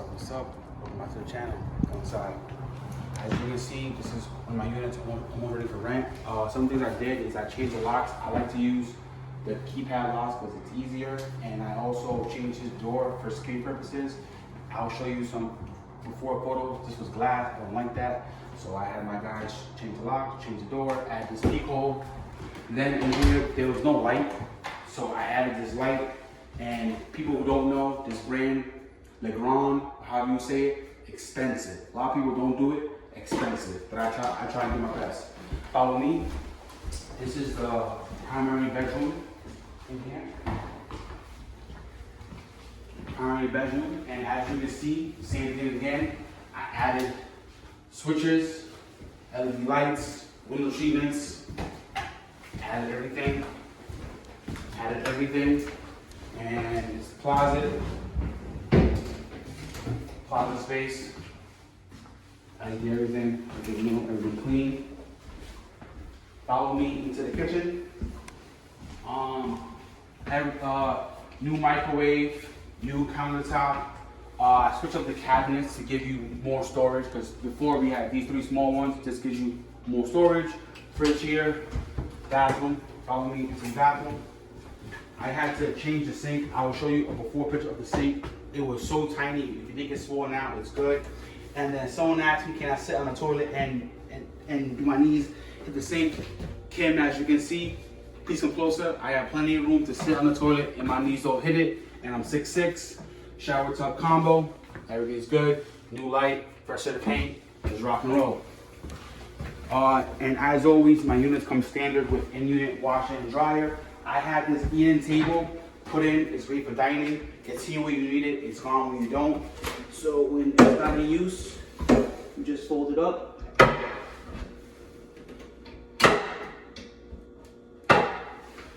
What's up? Welcome back to the channel. Come inside. As you can see, this is one of my units I'm ready for rent. Some things I did is I changed the locks. I like to use the keypad locks because it's easier, and I also changed his door for security purposes. I'll show you some before photos. This was glass. I don't like that, so I had my guys change the lock, change the door, add this peephole. Then in here there was no light, so I added this light. And people who don't know this brand, Legrand, however you say it, expensive. A lot of people don't do it, expensive. But I try and do my best. Follow me. This is the primary bedroom in here. Primary bedroom, and as you can see, same thing again. I added switches, LED lights, window treatments, added everything. And this closet space. I did everything new, everything clean. Follow me into the kitchen. New microwave, new countertop. I switched up the cabinets to give you more storage because before we had these three small ones. This gives you more storage. Fridge here, bathroom. Follow me into the bathroom. I had to change the sink. I will show you a before picture of the sink. It was so tiny. If you think it's swollen out, it's good. And then someone asked me, can I sit on the toilet and do my knees hit the sink? Kim, as you can see, please come closer. I have plenty of room to sit on the toilet and my knees don't hit it. And I'm 6'6", shower tub combo. Everything's good. New light, fresh set of paint. It's rock and roll. And as always, my units come standard with in-unit washer and dryer. I have this eating table put in. It's great for dining. It's here when you need it. It's gone when you don't. So when it's not in use, you just fold it up.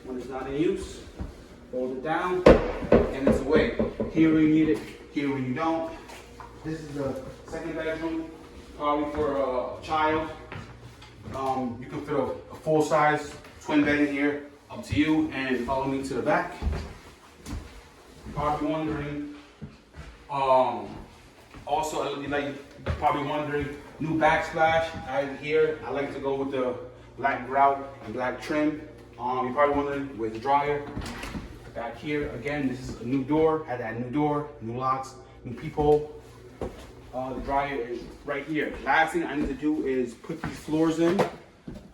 When it's not in use, fold it down, and it's away. Here when you need it, here when you don't. This is the second bedroom, probably for a child. You can fit a full-size twin bed in here. Up to you, and follow me to the back. You're probably wondering, also you're probably wondering, new backsplash right here. I like to go with the black grout and black trim. You're probably wondering where's the dryer. Back here again, this is a new door. Had that new door, new locks, new peephole. The dryer is right here. Last thing I need to do is put these floors in.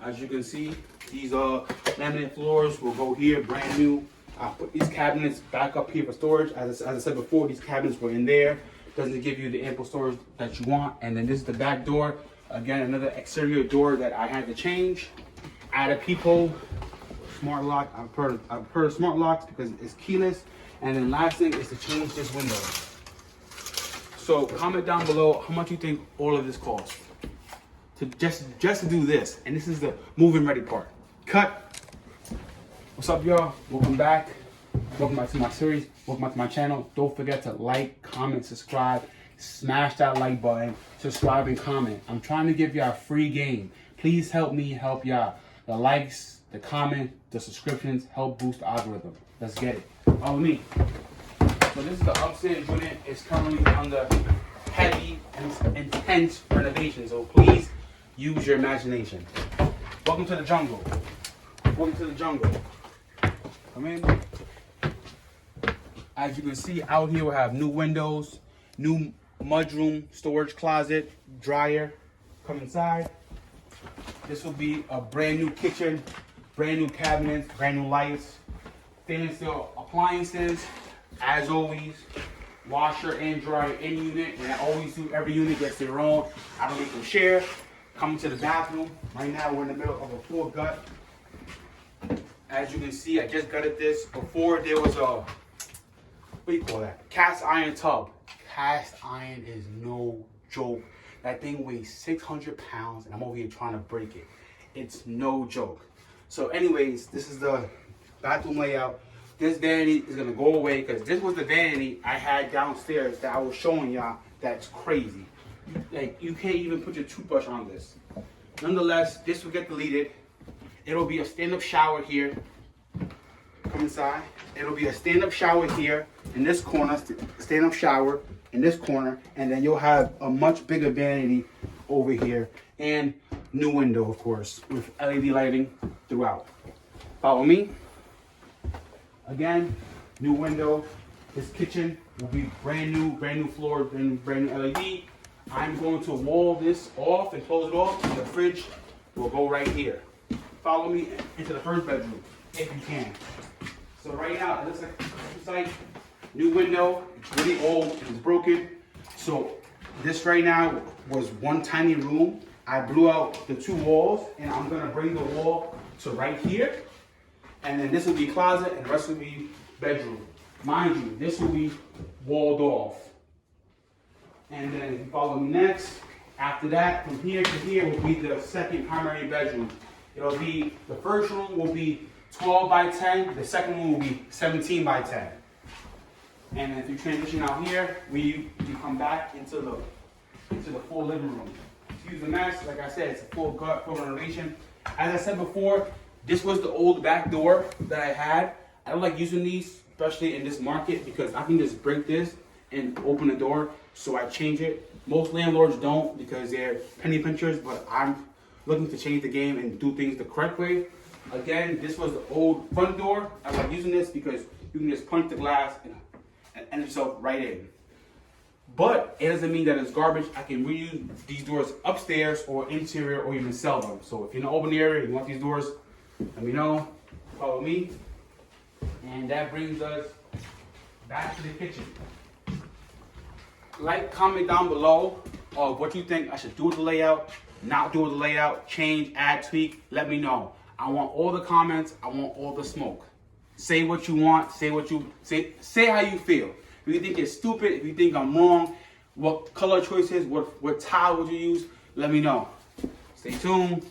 As you can see, these laminate floors will go here, brand new. I'll put these cabinets back up here for storage. As I said before, these cabinets were in there. Doesn't give you the ample storage that you want. And then this is the back door. Again, another exterior door that I had to change. Add a peephole, smart lock. I prefer smart locks because it's keyless. And then last thing is to change this window. So comment down below how much you think all of this costs. To just to do this, and this is the moving ready part. Cut. What's up, y'all? Welcome back. Welcome back to my series. Welcome back to my channel. Don't forget to like, comment, subscribe. Smash that like button. Subscribe and comment. I'm trying to give y'all a free game. Please help me help y'all. The likes, the comment, the subscriptions help boost the algorithm. Let's get it. Follow me. So this is the upstairs unit. It's currently under heavy and intense renovation. So please use your imagination. Welcome to the jungle. Welcome to the jungle. Come in. As you can see out here, we have new windows, new mudroom, storage closet, dryer. Come inside. This will be a brand new kitchen, brand new cabinets, brand new lights, stainless steel appliances. As always, washer and dryer in unit, and I always do. Every unit gets their own. I don't make them share. Coming to the bathroom. Right now we're in the middle of a full gut. As you can see, I just gutted this. Before there was a, what do you call that? Cast iron tub. Cast iron is no joke. That thing weighs 600 pounds and I'm over here trying to break it. It's no joke. So anyways, this is the bathroom layout. This vanity is gonna go away because this was the vanity I had downstairs that I was showing y'all. That's crazy. Like, you can't even put your toothbrush on this. Nonetheless, this will get deleted. It'll be a stand-up shower here. Come inside. It'll be a stand-up shower here in this corner. Stand-up shower. in this corner, and then you'll have a much bigger vanity over here, and new window, of course, with LED lighting throughout. Follow me. Again, new window. This kitchen will be brand new floor, brand new LED. I'm going to wall this off and close it off, and the fridge will go right here. Follow me into the first bedroom, if you can. So right now, it looks like new window. It's really old, it's broken. So this right now was one tiny room. I blew out the two walls, and I'm gonna bring the wall to right here. And then this will be closet, and the rest will be bedroom. Mind you, this will be walled off. And then if you follow me next, after that, from here to here will be the second primary bedroom. It'll be, the first room will be 12 by 10, the second room will be 17 by 10. And if you transition out here, you come back into the full living room. Excuse the mess, like I said, it's a full renovation. As I said before, this was the old back door that I had. I don't like using these, especially in this market, because I can just break this and open the door, so I change it. Most landlords don't because they're penny pinchers, but I'm looking to change the game and do things the correct way. Again, this was the old front door. I like using this because you can just punch the glass and enter yourself right in. But it doesn't mean that it's garbage. I can reuse these doors upstairs or interior or even sell them. So if you're in the open area, you want these doors, let me know. Follow me. And that brings us back to the kitchen. Like, comment down below of what you think I should do with the layout, not do with the layout, change, add, tweak. Let me know. I want all the comments. I want all the smoke. Say what you want. Say what you say how you feel. If you think it's stupid, if you think I'm wrong, what color choices, what tile would you use? Let me know. Stay tuned.